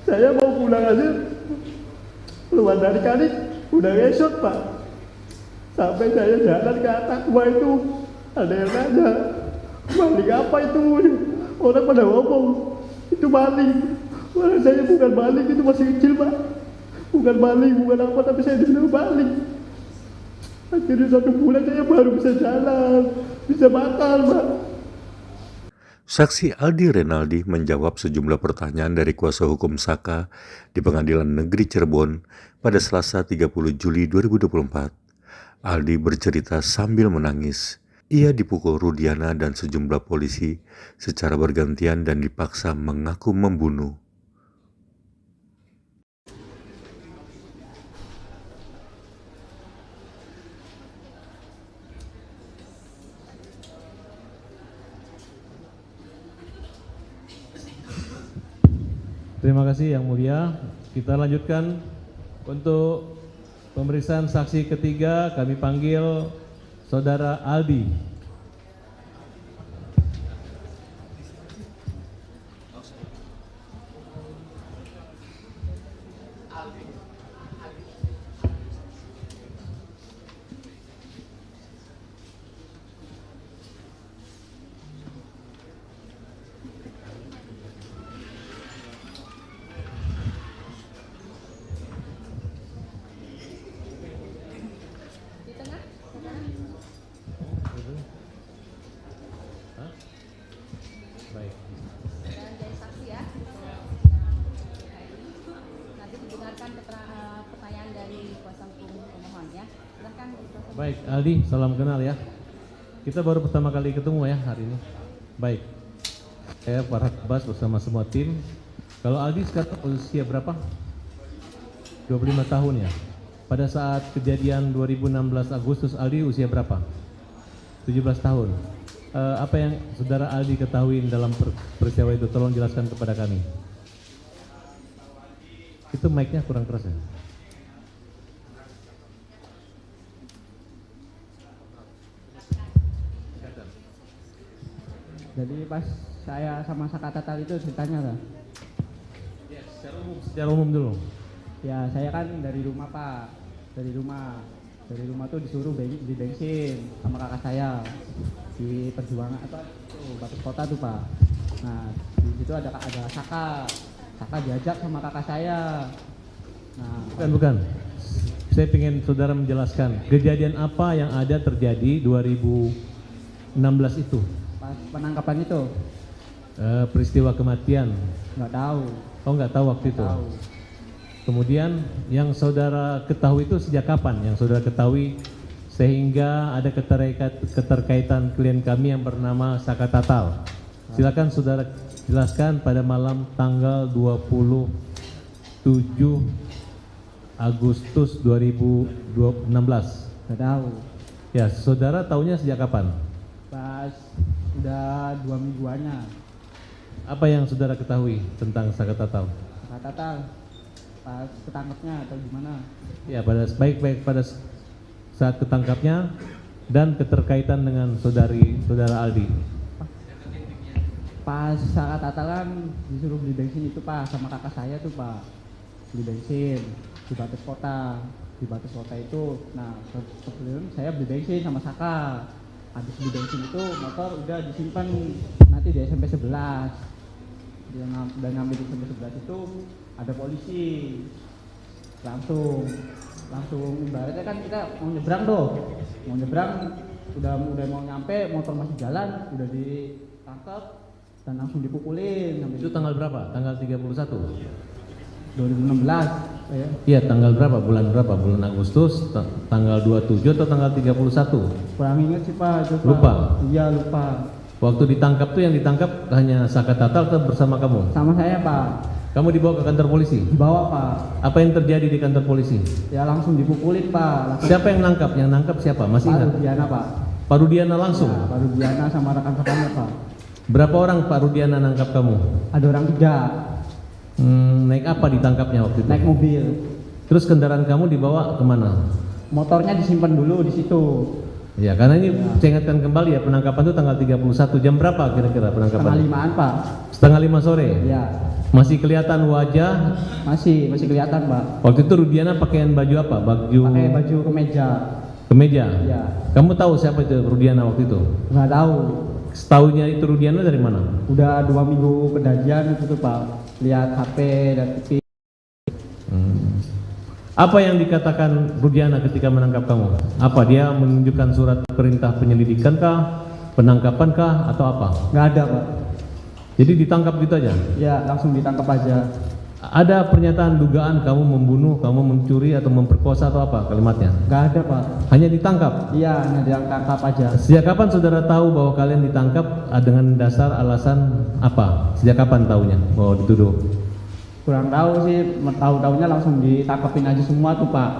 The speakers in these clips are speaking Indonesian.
Saya mau pulang aja, keluar dari kali udah esok Pak. Sampai saya jalan ke atas gua itu, ada yang nanya, maling apa itu? Orang pada ngomong, itu maling. Walau saya bukan maling, itu masih kecil Pak. Bukan maling, bukan apa, tapi saya dibilang maling. Akhirnya 1 bulan saya baru bisa jalan, bisa makan Pak. Saksi Aldi Renaldi menjawab sejumlah pertanyaan dari kuasa hukum Saka di Pengadilan Negeri Cirebon pada Selasa 30 Juli 2024. Aldi bercerita sambil menangis. Ia dipukul Rudiana dan sejumlah polisi secara bergantian dan dipaksa mengaku membunuh. Terima kasih Yang Mulia. Kita lanjutkan untuk pemeriksaan saksi ketiga. Kami panggil Saudara Aldi. Baik. Dan jadi saksi ya. Nanti didengarkan pertanyaan dari kuasa hukum pemohon ya. Silakan. Baik, Aldi, salam kenal ya. Kita baru pertama kali ketemu ya hari ini. Baik. Saya Farhad Bas bersama semua tim. Kalau Aldi sekarang usia berapa? 25 tahun ya. Pada saat kejadian 2016 Agustus, Aldi usia berapa? 17 tahun. Apa yang Saudara Aldi ketahui dalam peristiwa itu? Tolong jelaskan kepada kami. Itu mic-nya kurang keras ya? Jadi pas saya sama Saka Tatal itu ceritanya kan? Ya, secara umum dulu. Ya saya kan dari rumah Pak, dari rumah tuh disuruh beli bensin sama kakak saya di Perjuangan atau Batu Kota tuh Pak. Nah di situ ada Saka diajak sama kakak saya. Nah Bukan. Saya ingin saudara menjelaskan kejadian apa yang ada terjadi 2016 itu. pas penangkapan itu Peristiwa kematian. nggak tahu. Oh, nggak tahu waktu itu. Tahu. Kemudian yang saudara ketahui itu sejak kapan? Yang saudara ketahui sehingga ada keterkaitan klien kami yang bernama Saka Tatal. Silakan saudara jelaskan pada malam tanggal 27 Agustus 2016. Nggak tahu. Ya, saudara tahunya sejak kapan? Pas udah 2 mingguannya. Apa yang saudara ketahui tentang Saka Tatal? Saka Tatal pas ketangkepnya atau gimana? Ya, baik pada saat ketangkapnya dan keterkaitan dengan saudara Aldi. Pas Saka Tatal kan disuruh beli bensin itu Pak sama kakak saya tuh Pak, beli bensin di Batus Kota. Di Batus Kota itu, nah sebelum saya beli bensin sama Saka, habis beli bensin itu motor udah disimpan nanti di SMP 11. Dia udah ngambil di SMP 11 itu ada polisi, langsung ibaratnya kan kita mau nyebrang udah mau nyampe, motor masih jalan, udah ditangkap dan langsung dipukulin. Itu tanggal berapa? Tanggal 31? 2016 ya. Iya, tanggal berapa? Bulan berapa? Bulan Agustus, tanggal 27 atau tanggal 31? Kurang ingat sih Pak, itu Pak. Lupa? Iya lupa. Waktu ditangkap tuh yang ditangkap hanya Saka Tatal atau bersama kamu? Sama saya Pak, Kamu dibawa ke kantor polisi? dibawa Pak. Apa yang terjadi di kantor polisi? Ya langsung dipukulin Pak. Siapa yang nangkap? Yang nangkap siapa? Masih Pak ingat? Rudiana Pak. Pak Rudiana langsung? Ya, Pak Rudiana sama rekan-rekannya Pak. Berapa orang Pak Rudiana nangkap kamu? Ada orang 3, Naik apa ditangkapnya waktu itu? naik mobil. Terus kendaraan kamu dibawa kemana? Motornya disimpan dulu di situ. Ya, karena ini saya ingatkan kembali ya, penangkapan itu tanggal 31. Jam berapa kira-kira penangkapan? Setengah 5-an Pak. Setengah 5 sore? Ya, Masih kelihatan wajah? masih kelihatan Pak. Waktu itu Rudiana pakaian baju apa? Pakai baju kemeja. Kemeja? Ya, Kamu tahu siapa itu Rudiana waktu itu? nggak tahu. Setahunya itu Rudiana dari mana? Udah 2 minggu kejadian itu tuh Pak. Lihat HP dan TV. Apa yang dikatakan Rudiana ketika menangkap kamu? Apa dia menunjukkan surat perintah penyelidikan kah, penangkapan kah, atau apa? Nggak ada Pak. Jadi ditangkap gitu aja? Ya, langsung ditangkap aja. Ada pernyataan dugaan kamu membunuh, kamu mencuri atau memperkosa atau apa kalimatnya? Nggak ada Pak. Hanya ditangkap? Iya, hanya ditangkap aja. Sejak kapan saudara tahu bahwa kalian ditangkap dengan dasar alasan apa? Sejak kapan tahunya bahwa dituduh? Kurang tahu sih, tahu-tahunya langsung ditangkapin aja semua tuh Pak.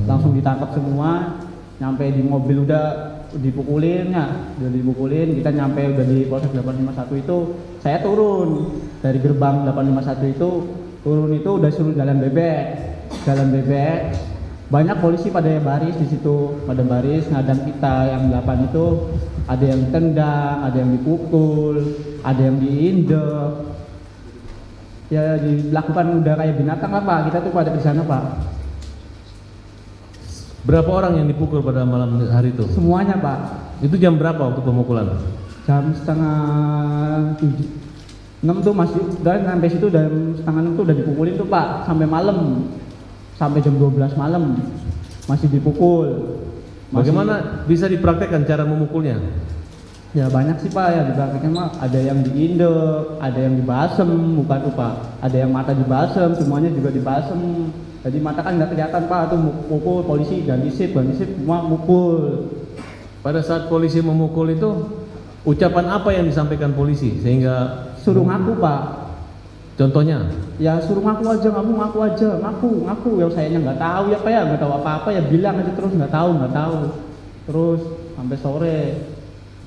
Langsung ditangkap semua, nyampe di mobil udah dipukulin ya, udah dipukulin, kita nyampe udah di Polsek 851 itu, saya turun dari gerbang 851 itu, turun itu udah suruh jalan bebek, banyak polisi pada baris di situ, pada baris ngadang kita yang 8 itu, ada yang ditendang, ada yang dipukul, ada yang diinjek. Ya dilakukan udah kayak binatang lah Pak, kita tuh pada di sana Pak. Berapa orang yang dipukul pada malam hari itu? Semuanya Pak. Itu jam berapa waktu pemukulan? Jam setengah 6 tuh masih, dan sampai situ jam setengah 6 tuh udah dipukulin tuh Pak, sampai malam, sampai jam 12 malam masih dipukul. Bagaimana bisa dipraktekkan cara memukulnya? Ya banyak sih Pak ya, di belakangnya mah ada yang diindek, ada yang dibasem, bukan tuh Pak, ada yang mata dibasem, semuanya juga dibasem. Jadi mata kan nggak kelihatan Pak, tuh mukul polisi ganti sip semua mukul. Pada saat polisi memukul itu, ucapan apa yang disampaikan polisi sehingga Suruh ngaku Pak. contohnya? Ya suruh ngaku aja, ngaku. Yang sayanya nggak tahu ya Pak ya, nggak tahu apa-apa ya bilang aja terus nggak tahu. Terus sampai sore.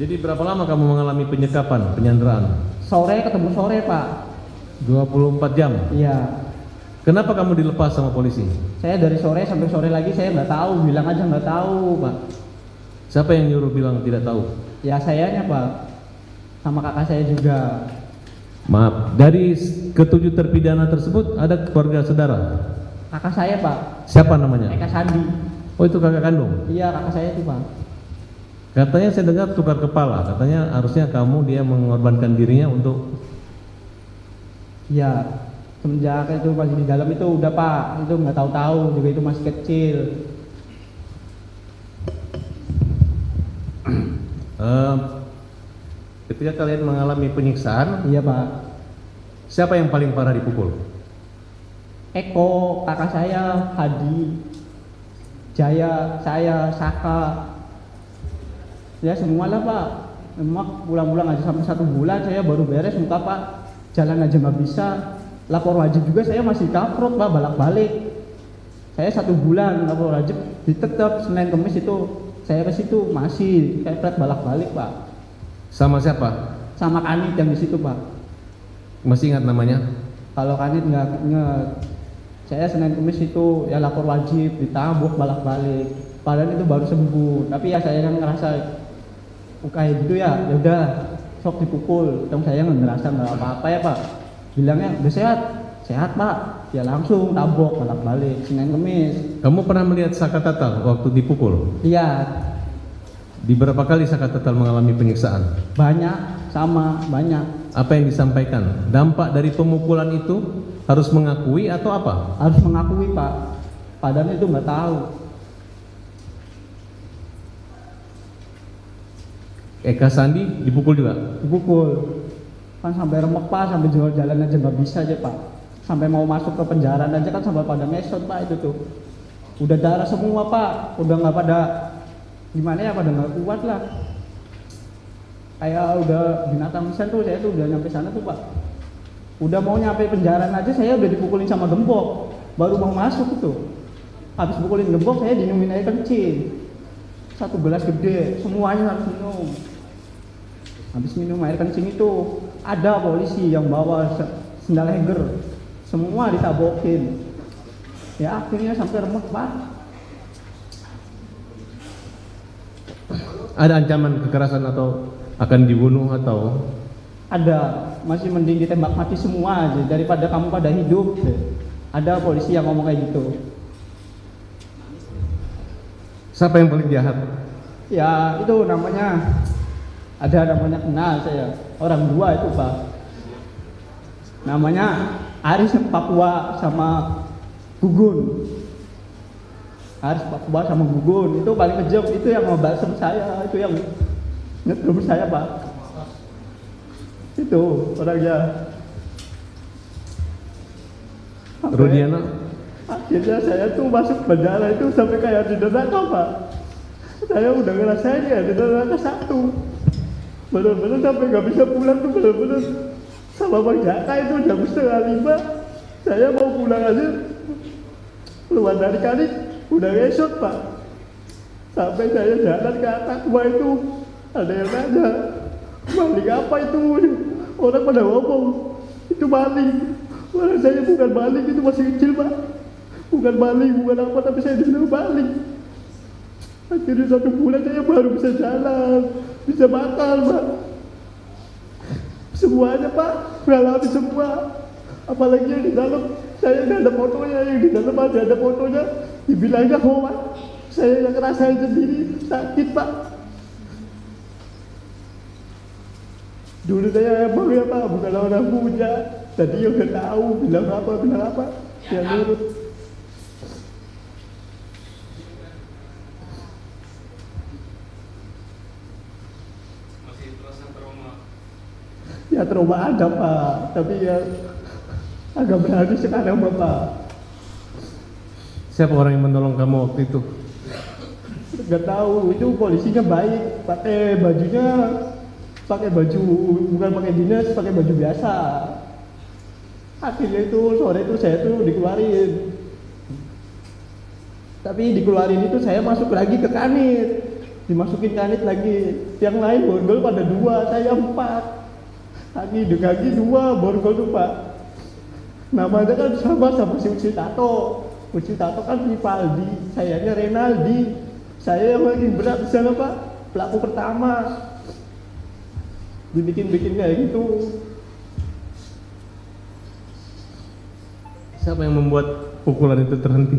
Jadi berapa lama kamu mengalami penyekapan, penyanderaan? Sore ketemu sore Pak. 24 jam? Iya. Kenapa kamu dilepas sama polisi? Saya dari sore sampai sore lagi saya nggak tahu, bilang aja nggak tahu Pak. Siapa yang nyuruh bilang tidak tahu? Ya sayanya Pak, sama kakak saya juga. Maaf, dari ketujuh terpidana tersebut ada keluarga saudara? Kakak saya Pak. Siapa namanya? Eka Sandi. Oh itu kakak kandung? Iya kakak saya itu Pak. Katanya saya dengar tukar kepala, katanya harusnya kamu dia mengorbankan dirinya untuk... Iya, semenjak itu masih di dalam itu udah Pak, itu nggak tahu-tahu juga itu masih kecil. Ketika kalian mengalami penyiksaan, Iya Pak. siapa yang paling parah dipukul? Eko, kakak saya, Hadi, Jaya, saya, Saka. Ya semualah Pak. Memang pulang-pulang aja sampai 1 bulan saya baru beres muka Pak. Jalan aja nggak bisa. Lapor wajib juga saya masih kaprot Pak, balak-balik. Saya 1 bulan lapor wajib, ditetap Senin Kamis itu saya ke situ masih kepret balak-balik Pak. Sama siapa? Sama Kanit yang di situ Pak. Masih ingat namanya? Kalau Kanit nggak inget. Saya Senin Kamis itu ya lapor wajib, ditabuk balak-balik. Padahal itu baru sembuh. Tapi ya saya yang ngerasa kayak gitu ya udah sok dipukul. Dong saya nggak ngerasa nggak apa-apa ya Pak. Bilangnya udah sehat Pak. Ya langsung tabok balak-balik Senin Kamis. Kamu pernah melihat Saka Tatal waktu dipukul? Iya. Di berapa kali Saka Tatal mengalami penyiksaan? Banyak, sama banyak. Apa yang disampaikan? Dampak dari pemukulan itu harus mengakui atau apa? Harus mengakui Pak. Padahal itu nggak tahu. Eka Sandi dipukul juga? Dipukul. Kan sampai remek Pak, sampai jalan aja nggak bisa aja Pak. Sampai mau masuk ke penjara aja kan sampai pada ngesot Pak itu tuh. Udah darah semua Pak, udah nggak pada gimana ya, pada nggak kuat lah. Kayak udah binatang pisan tuh, saya tuh udah nyampe sana tuh Pak. Udah mau nyampe penjara aja saya udah dipukulin sama gembok, baru mau masuk itu. Habis pukulin gembok saya dinumin air kencing. 1 gelas gede, semuanya harus minum. Habis minum air kencing itu ada polisi yang bawa sendal heger, semua ditabokin. Ya akhirnya sampai remek Pak. Ada ancaman kekerasan atau akan dibunuh atau Ada, masih mending ditembak mati semua aja daripada kamu pada hidup. Ada polisi yang ngomong kayak gitu. siapa yang paling jahat? Ya itu namanya, namanya kenal saya, orang dua itu Pak. Namanya Aris Papua sama Gugun. Aris Papua sama Gugun itu paling kejam, itu yang ngebalsem saya, itu yang nyetrum saya Pak. Itu orangnya. Rudiana? Akhirnya saya tuh masuk penjara itu sampai kayak di neraka Pak. Saya udah ngerasain ya di neraka satu. Bener-bener sampai nggak bisa pulang tuh, bener-bener sama Bang Jaka itu jam 4:30. Saya mau pulang aja, keluar dari kali udah ngesot Pak. Sampai saya jalan ke atas gua itu, ada yang nanya, maling apa itu? Orang pada ngomong, itu maling. Orang saya bukan maling, itu masih kecil Pak. Bukan maling, bukan apa, tapi saya dibilang maling. Akhirnya 1 bulan saya baru bisa jalan, bisa makan Pak. Semuanya Pak, ngalami semua. Apalagi yang di dalam, saya nggak ada fotonya, yang di dalam ada fotonya. Dibilangnya hoax, saya yang ngerasain sendiri, sakit Pak. Dulu saya emang ya Pak, bukan orang punya. Tadi udah tahu, bilang apa, ya nurut. Masih terasa trauma? Ya trauma ada Pak, tapi ya agak berani sekarang Bapak. Siapa orang yang menolong kamu waktu itu? Gak tahu, itu polisinya baik, pakai bajunya, pakai baju bukan pakai dinas, pakai baju biasa. Akhirnya itu sore itu saya tuh dikeluarin. Tapi dikeluarin itu saya masuk lagi ke kanit, dimasukin kanit lagi. Yang lain borgol pada 2, saya 4. Kaki 2 borgol tuh Pak. Namanya kan sama si Uci Tato. Uci Tato kan Rivaldi, sayanya Renaldi. Saya yang lagi berat di sana Pak, pelaku pertama. Dibikin kayak gitu. Siapa yang membuat pukulan itu terhenti?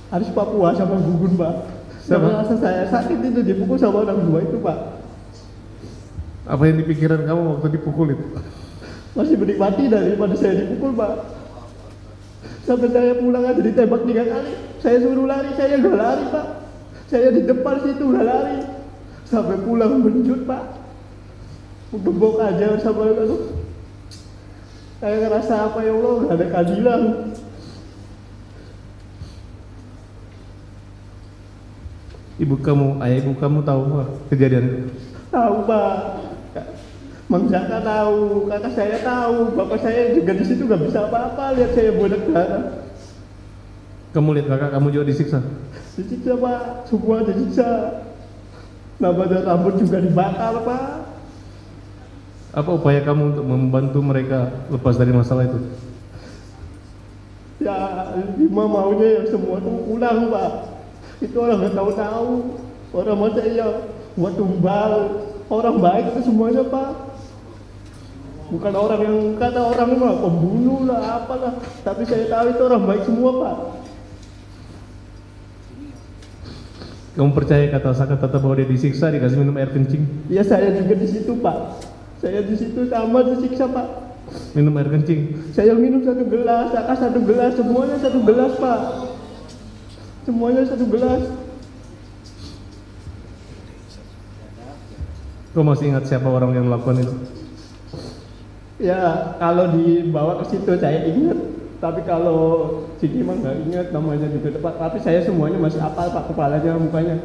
Harus Papua sama Gugun Pak. Siapa? Sama rasa saya sakit itu dipukul sama orang 2 itu Pak. Apa yang dipikiran kamu waktu dipukul itu? Masih menikmati daripada saya dipukul Pak. Sampai saya pulang aja ditembak 3 kali. Saya suruh lari, saya gak lari Pak. Saya di depan situ gak lari. Sampai pulang menjut Pak. Gebok aja sama itu. Saya ngerasa apa ya Allah, gak ada keadilan. Ayah ibu kamu tahu Pak, kejadian itu? Tahu Pak. Mang Jaka tahu, kakak saya tahu, bapak saya juga di situ gak bisa apa-apa lihat saya bodak darah. Kamu lihat kakak kamu juga disiksa? Disiksa Pak, semua disiksa. Namanya rambut juga dibakar Pak. Apa upaya kamu untuk membantu mereka lepas dari masalah itu? Ya, Lima maunya yang semua tuh pulang Pak. Itu orang gak tahu-tahu. Orang masa ya buat tumbal. Orang baik itu semuanya Pak. Bukan orang yang kata orang mah pembunuh lah apalah. Tapi saya tahu itu orang baik semua Pak. Kamu percaya kata Saka Tata bahwa dia disiksa, dikasih minum air kencing? Ya saya juga di situ Pak. Saya di situ sama disiksa Pak. Minum air kencing? Saya minum 1 gelas, Saka 1 gelas, semuanya 1 gelas Pak. Semuanya 1 gelas. Kau masih ingat siapa orang yang melakukan itu? Ya kalau dibawa ke situ saya ingat. Tapi kalau Sidi mah nggak ingat namanya di depan. Tapi saya semuanya masih hafal Pak, kepalanya, mukanya.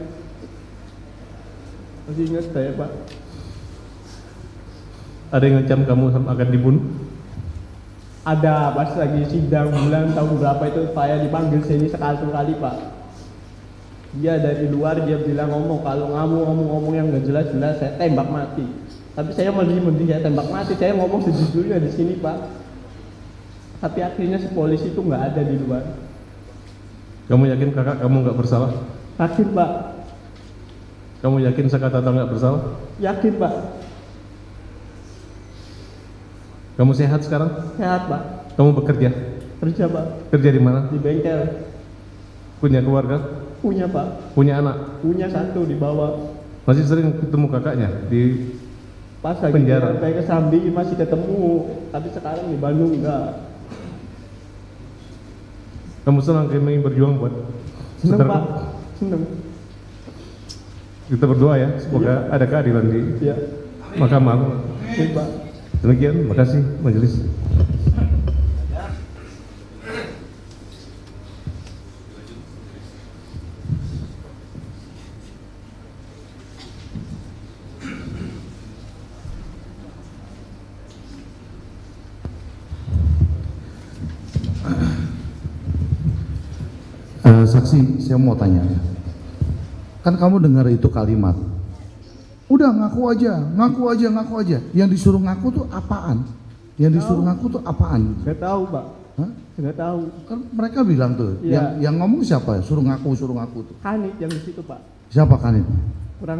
Masih ingat saya Pak. Ada yang ngancam kamu akan dibunuh? Ada pas lagi sidang bulan tahun berapa itu saya dipanggil sini sekali Pak. Dia dari luar dia bilang ngomong, kalau ngomong yang nggak jelas saya tembak mati. Tapi saya mending saya tembak mati. Saya ngomong sejujurnya di sini Pak. Tapi akhirnya si polisi itu nggak ada di luar. Kamu yakin kakak kamu nggak bersalah? Yakin Pak. Kamu yakin Saka Tatal nggak bersalah? Yakin Pak, Kamu sehat sekarang? sehat Pak, Kamu bekerja? kerja Pak, Kerja di mana? di bengkel, Punya keluarga? punya Pak, Punya anak? punya satu di bawah. Masih sering ketemu kakaknya di Pas lagi penjara? sampai ke Sambi masih ketemu, tapi sekarang di Bandung enggak. Kamu senang kami berjuang buat Seneng saudara? Pak, seneng. Kita berdoa ya, semoga ada keadilan di Ya, mahkamah. ini Pak. Demikian, makasih majelis. Saksi, saya mau tanya. Kan kamu dengar itu kalimat, udah ngaku aja, ngaku aja, ngaku aja. Yang disuruh ngaku tuh apaan? Yang disuruh ngaku tuh apaan? Nggak tahu Pak, Hah? nggak tahu. Kan mereka bilang tuh, Iya. yang ngomong siapa? Suruh ngaku tuh. Hanif yang di situ Pak. Siapa kan itu? Kurang